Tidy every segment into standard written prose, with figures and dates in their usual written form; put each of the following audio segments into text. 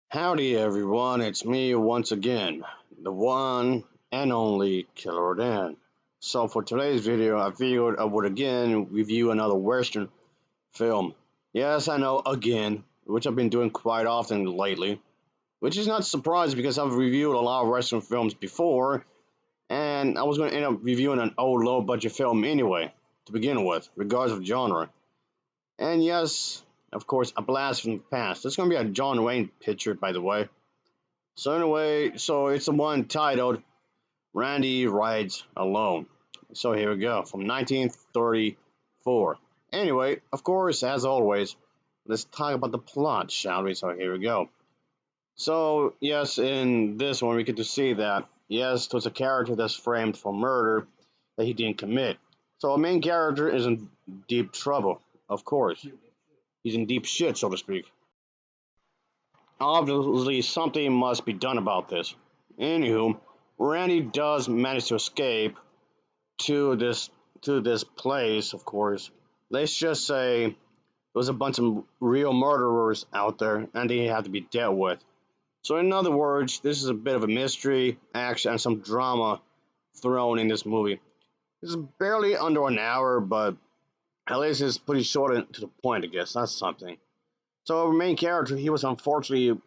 Howdy everyone, it's me once again, the one and only Killer Dan. So for today's video, I figured I would again review another Western film. Yes, I know, again, which I've been doing quite often lately, which is not surprising because I've reviewed a lot of Western films before, and I was going to end up reviewing an old low-budget film anyway, to begin with, regardless of genre. And yes, of course, a blast from the past. There's going to be a John Wayne picture, by the way. So anyway, it's the one titled Randy Rides Alone. So here we go, from 1934. Anyway, of course, as always, let's talk about the plot, shall we? So here we go. So yes, in this one we get to see that yes, there's a character that's framed for murder that he didn't commit. So our main character is in deep trouble, of course. He's in deep shit, so to speak. Obviously, something must be done about this. Anywho, Randy does manage to escape to this place, of course. Let's just say there's a bunch of real murderers out there and they have to be dealt with. So in other words, this is a bit of a mystery, action, and some drama thrown in this movie. It's barely under an hour, but at least it's pretty short and to the point, I guess. That's something. So our main character, he was unfortunately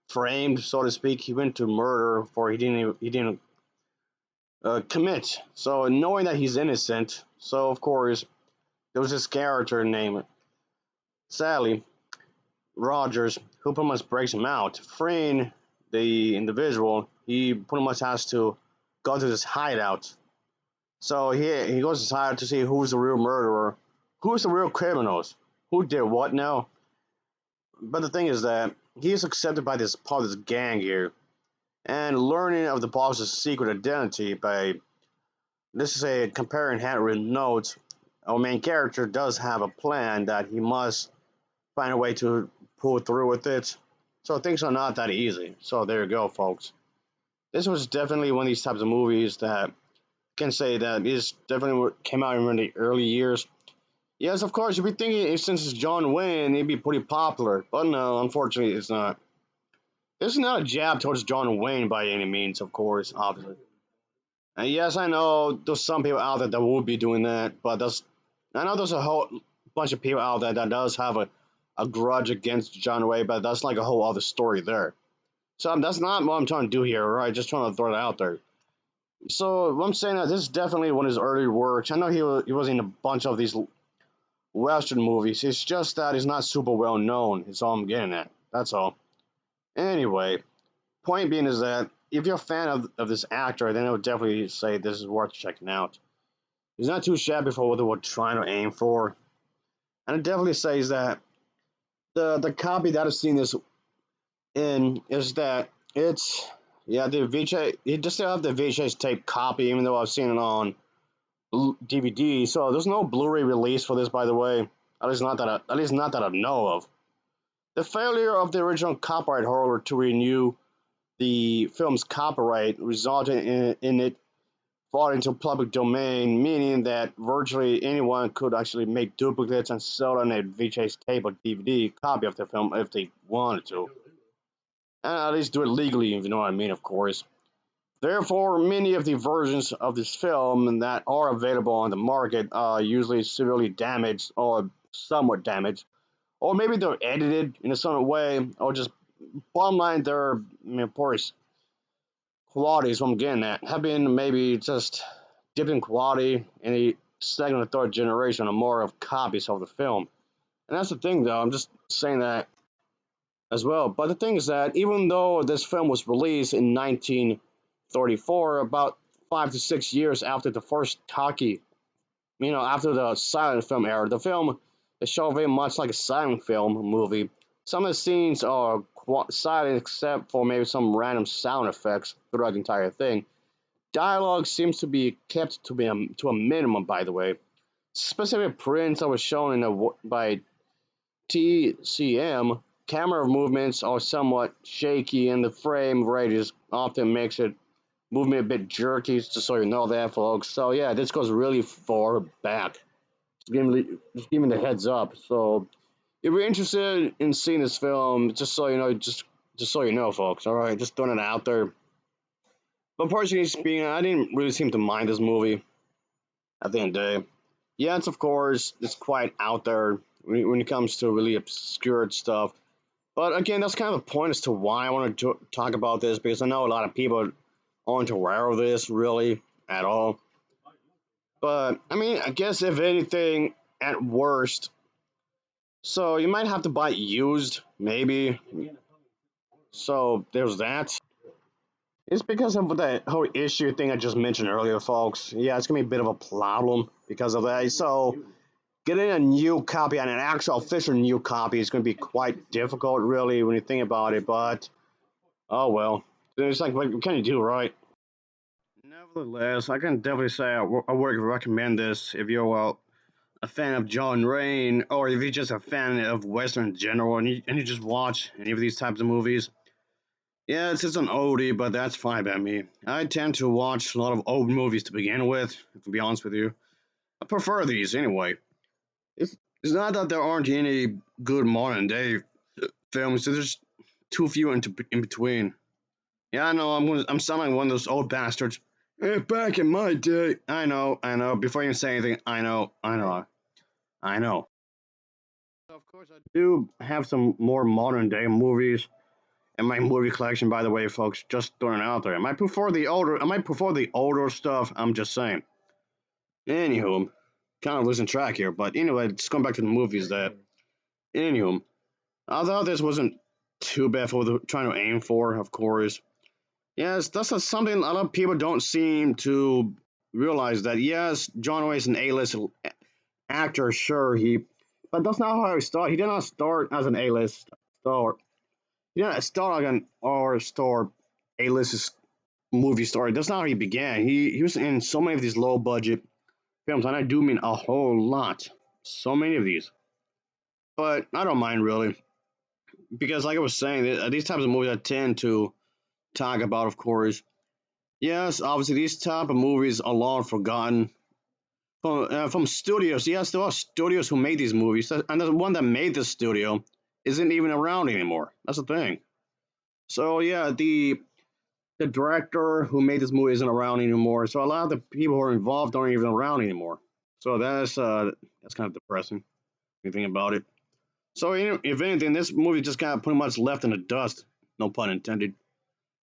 framed, so to speak. He went to murder for he didn't commit. So knowing that he's innocent, so of course there was this character named Sally Rogers who pretty much breaks him out, freeing the individual. He pretty much has to go to this hideout. So he goes to this hideout to see who's the real murderer, who's the real criminals, who did what now. But the thing is that he is accepted by this part of this gang here, and learning of the boss's secret identity by, let's say, comparing handwritten notes, our main character does have a plan that he must find a way to pull through with it. So things are not that easy. So there you go, folks. This was definitely one of these types of movies that I can say that is definitely what came out in the early years. Yes, of course, you'd be thinking since it's John Wayne, it'd be pretty popular. But no, unfortunately, it's not. This is not a jab towards John Wayne by any means, of course, obviously. And yes, I know there's some people out there that would be doing that, but I know there's a whole bunch of people out there that does have a grudge against John Wayne, but that's like a whole other story there. So that's not what I'm trying to do here, right? Just trying to throw it out there. So what I'm saying that this is definitely one of his early works. I know he was in a bunch of these Western movies. It's just that he's not super well known. It's all I'm getting at. That's all. Anyway, point being is that if you're a fan of this actor, then I would definitely say this is worth checking out. He's not too shabby for what they were trying to aim for. And it definitely says that the copy that I've seen this in is that it's yeah the VJ it just still have the VHS tape copy even though I've seen it on DVD. So there's no Blu-ray release for this, by the way. At least not that I know of. The failure of the original copyright holder to renew the film's copyright resulted in it falling into public domain, meaning that virtually anyone could actually make duplicates and sell on a VHS tape or DVD copy of the film if they wanted to. And at least do it legally, if you know what I mean, of course. Therefore, many of the versions of this film that are available on the market are usually severely damaged or somewhat damaged, or maybe they're edited in a certain way, or just bottom line, they're poor quality is what I'm getting at. Have been maybe just dipped in quality in the second or third generation or more of copies of the film. And that's the thing, though. I'm just saying that as well. But the thing is that even though this film was released in 1934, about 5 to 6 years after the first talkie, after the silent film era, the film is shown very much like a silent film movie. Some of the scenes are silent except for maybe some random sound effects throughout the entire thing. Dialogue seems to be kept to a minimum, by the way. Specific prints that were shown by TCM, camera movements are somewhat shaky, and the frame rate is often makes it movement a bit jerky, just so you know that, folks. So yeah, this goes really far back. Just giving the heads up. So if you're interested in seeing this film, just so you know, just Just so you know, folks. All right, just throwing it out there. But personally speaking, I didn't really seem to mind this movie at the end of the day. Yeah, it's of course it's quite out there when it comes to really obscure stuff. But again, that's kind of the point as to why I want to talk about this because I know a lot of people aren't aware of this really at all. But I mean, I guess if anything, at worst, so you might have to buy it used, maybe. So there's that. It's because of that whole issue thing I just mentioned earlier, folks. Yeah, it's gonna be a bit of a problem because of that. So getting a new copy and an actual official new copy is gonna be quite difficult, really, when you think about it. But oh well, it's like what can you do, right? Nevertheless, I can definitely say I would recommend this if you're a fan of John Rain or if you're just a fan of Western in general and you just watch any of these types of movies. Yeah, it's just an oldie, but that's fine by me. I tend to watch a lot of old movies to begin with, to be honest with you. I prefer these anyway. It's, it's not that there aren't any good modern day films, there's too few in between. Yeah, I know, I'm sounding like one of those old bastards. Back in my day. I know. Before you say anything, I know. Of course, I do have some more modern day movies in my movie collection. By the way, folks, just throwing it out there. I might prefer the older stuff. I'm just saying. Anywho, kind of losing track here, but anyway, just going back to the movies. That anywho, I thought this wasn't too bad for the trying to aim for. Of course, yes, that's something a lot of people don't seem to realize. That yes, John Wayne's an A-list actor. Sure, but that's not how he started. He did not start as an A-list star. Yeah, star like an R star A list movie star. That's not how he began. He was in so many of these low budget films, and I do mean a whole lot. So many of these. But I don't mind really. Because like I was saying, these types of movies I tend to talk about, of course. Yes, obviously these type of movies are long forgotten. From studios, yes, there are studios who made these movies, and the one that made this studio isn't even around anymore. That's the thing. So yeah, the director who made this movie isn't around anymore. So a lot of the people who are involved aren't even around anymore. So that's kind of depressing. If you think about it. So if anything, this movie just got pretty much left in the dust. No pun intended.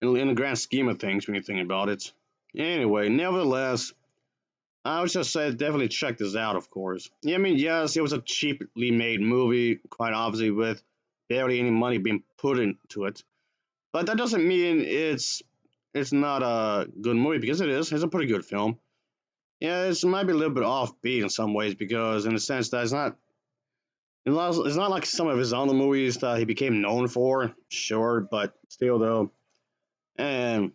In the grand scheme of things, when you think about it. Anyway, nevertheless, I would just say definitely check this out. Of course. Yeah, I mean, yes, it was a cheaply made movie, quite obviously with barely any money being put into it. But that doesn't mean it's not a good movie because it is. It's a pretty good film. Yeah, it might be a little bit offbeat in some ways because in the sense that it's not like some of his other movies that he became known for. Sure, but still though, and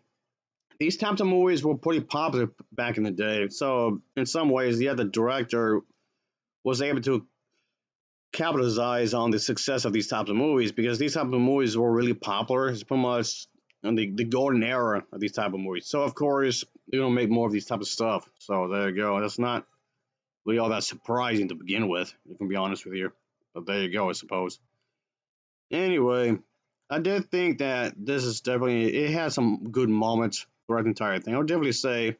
these types of movies were pretty popular back in the day. So in some ways, yeah, the director was able to capitalize on the success of these types of movies because these types of movies were really popular. It's pretty much in the golden era of these type of movies. So of course they're gonna make more of these type of stuff. So there you go. That's not really all that surprising to begin with, if I can be honest with you. But there you go, I suppose. Anyway, I did think that this is definitely it has some good moments throughout the entire thing. I would definitely say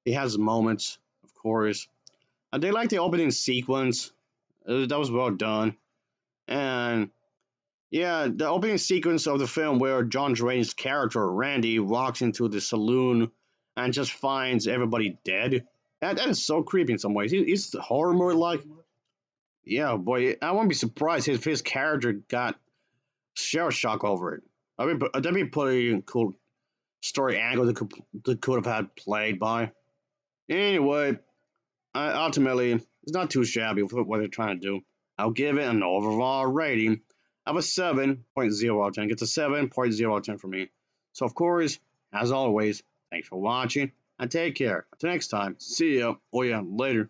it has moments, of course. I did like the opening sequence. That was well done. And yeah, the opening sequence of the film where John Drain's character, Randy, walks into the saloon and just finds everybody dead. That is so creepy in some ways. He's horror movie like. Yeah, boy, I wouldn't be surprised if his character got shell shock over it. I mean, that'd be a pretty cool story angle that could have had played by. Anyway, ultimately, it's not too shabby for what they're trying to do. I'll give it an overall rating of a 7.0 out of 10. It's a 7.0 out of 10 for me. So, of course, as always, thanks for watching and take care. Until next time, see ya. Oh, yeah, later.